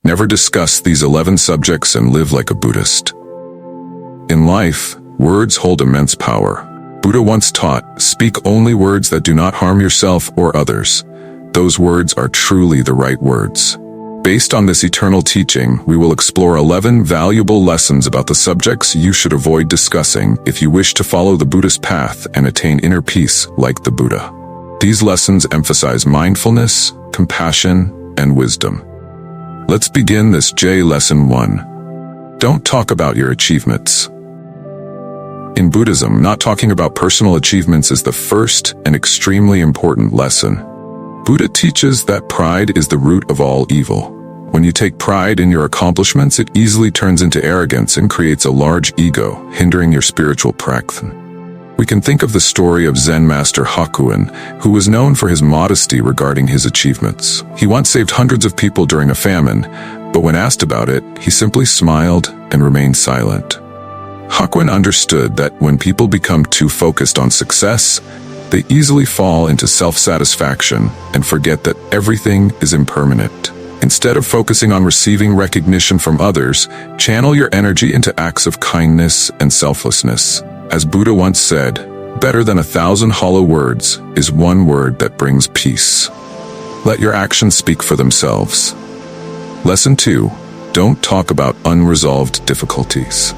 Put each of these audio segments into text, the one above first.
Never discuss these 11 subjects and live like a Buddhist. In life, words hold immense power. Buddha once taught, speak only words that do not harm yourself or others. Those words are truly the right words. Based on this eternal teaching, we will explore 11 valuable lessons about the subjects you should avoid discussing if you wish to follow the Buddhist path and attain inner peace like the Buddha. These lessons emphasize mindfulness, compassion, and wisdom. Let's begin this Lesson 1. Don't talk about your achievements. In Buddhism, not talking about personal achievements is the first and extremely important lesson. Buddha teaches that pride is the root of all evil. When you take pride in your accomplishments, it easily turns into arrogance and creates a large ego, hindering your spiritual practice. We can think of the story of Zen master Hakuin, who was known for his modesty regarding his achievements. He once saved hundreds of people during a famine, but when asked about it, he simply smiled and remained silent. Hakuin understood that when people become too focused on success, they easily fall into self-satisfaction and forget that everything is impermanent. Instead of focusing on receiving recognition from others, channel your energy into acts of kindness and selflessness. As Buddha once said, better than 1,000 hollow words is one word that brings peace. Let your actions speak for themselves. Lesson 2. Don't talk about unresolved difficulties.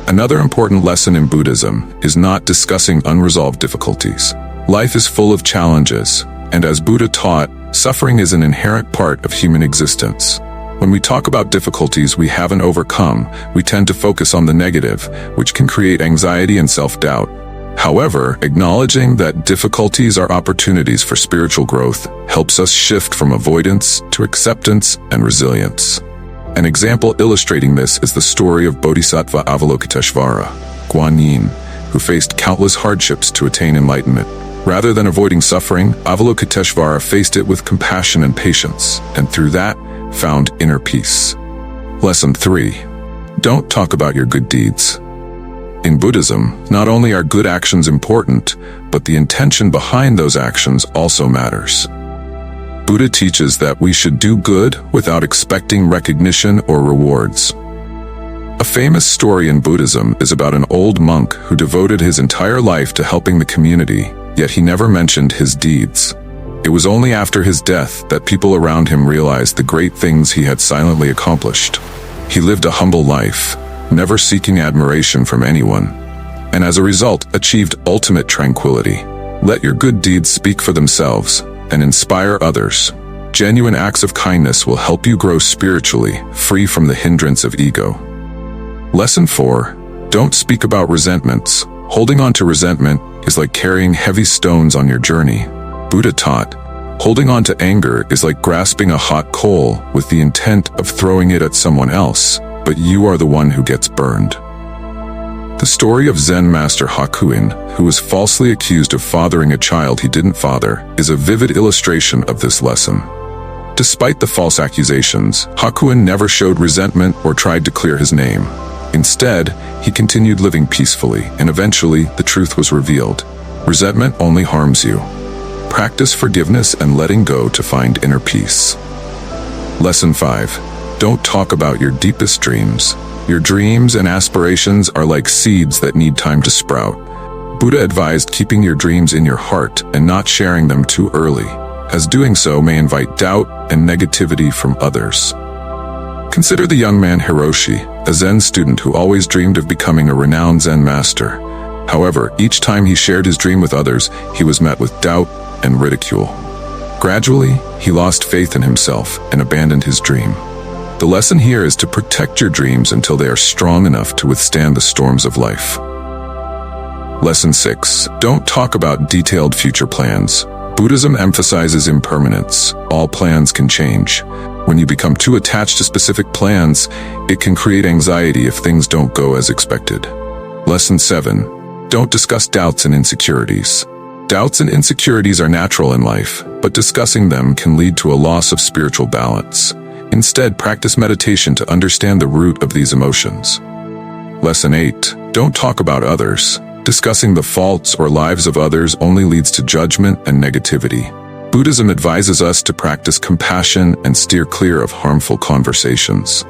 Another important lesson in Buddhism is not discussing unresolved difficulties. Life is full of challenges, and as Buddha taught, suffering is an inherent part of human existence. When we talk about difficulties we haven't overcome, we tend to focus on the negative, which can create anxiety and self-doubt. However, acknowledging that difficulties are opportunities for spiritual growth helps us shift from avoidance to acceptance and resilience. An example illustrating this is the story of Bodhisattva Avalokiteshvara, Guanyin, who faced countless hardships to attain enlightenment. Rather than avoiding suffering, Avalokiteshvara faced it with compassion and patience, and through that, found inner peace. Lesson 3. Don't talk about your good deeds. In Buddhism, not only are good actions important, but the intention behind those actions also matters. Buddha teaches that we should do good without expecting recognition or rewards. A famous story in Buddhism is about an old monk who devoted his entire life to helping the community, yet he never mentioned his deeds. It was only after his death that people around him realized the great things he had silently accomplished. He lived a humble life, never seeking admiration from anyone, and as a result achieved ultimate tranquility. Let your good deeds speak for themselves and inspire others. Genuine acts of kindness will help you grow spiritually, free from the hindrance of ego. Lesson 4. Don't speak about resentments. Holding on to resentment is like carrying heavy stones on your journey. Buddha taught, holding on to anger is like grasping a hot coal with the intent of throwing it at someone else, but you are the one who gets burned. The story of Zen master Hakuin, who was falsely accused of fathering a child he didn't father, is a vivid illustration of this lesson. Despite the false accusations, Hakuin never showed resentment or tried to clear his name. Instead, he continued living peacefully, and eventually the truth was revealed. Resentment only harms you. Practice forgiveness and letting go to find inner peace. Lesson 5. Don't talk about your deepest dreams. Your dreams and aspirations are like seeds that need time to sprout. Buddha advised keeping your dreams in your heart and not sharing them too early, as doing so may invite doubt and negativity from others. Consider the young man Hiroshi, a Zen student who always dreamed of becoming a renowned Zen master. However, each time he shared his dream with others, he was met with doubt and ridicule. Gradually, he lost faith in himself and abandoned his dream. The lesson here is to protect your dreams until they are strong enough to withstand the storms of life. Lesson 6. Don't talk about detailed future plans. Buddhism emphasizes impermanence. All plans can change. When you become too attached to specific plans, it can create anxiety if things don't go as expected. Lesson 7. Don't discuss doubts and insecurities. Doubts and insecurities are natural in life, but discussing them can lead to a loss of spiritual balance. Instead, practice meditation to understand the root of these emotions. Lesson 8. Don't talk about others. Discussing the faults or lives of others only leads to judgment and negativity. Buddhism advises us to practice compassion and steer clear of harmful conversations.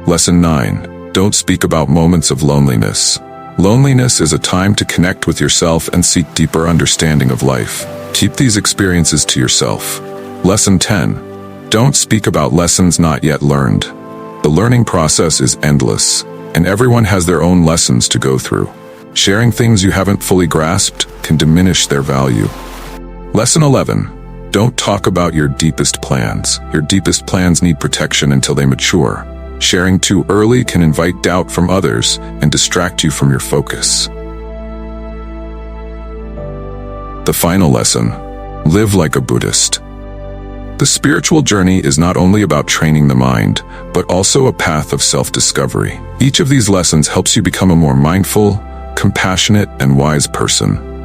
Lesson 9. Don't speak about moments of loneliness. Loneliness is a time to connect with yourself and seek deeper understanding of life. Keep these experiences to yourself. Lesson 10. Don't speak about lessons not yet learned. The learning process is endless, and everyone has their own lessons to go through. Sharing things you haven't fully grasped can diminish their value. Lesson 11. Don't talk about your deepest plans. Your deepest plans need protection until they mature. Sharing too early can invite doubt from others and distract you from your focus. The final lesson. Live like a Buddhist. The spiritual journey is not only about training the mind, but also a path of self-discovery. Each of these lessons helps you become a more mindful, compassionate, and wise person.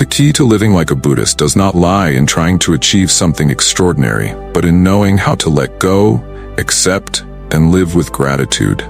The key to living like a Buddhist does not lie in trying to achieve something extraordinary, but in knowing how to let go, accept, and live with gratitude.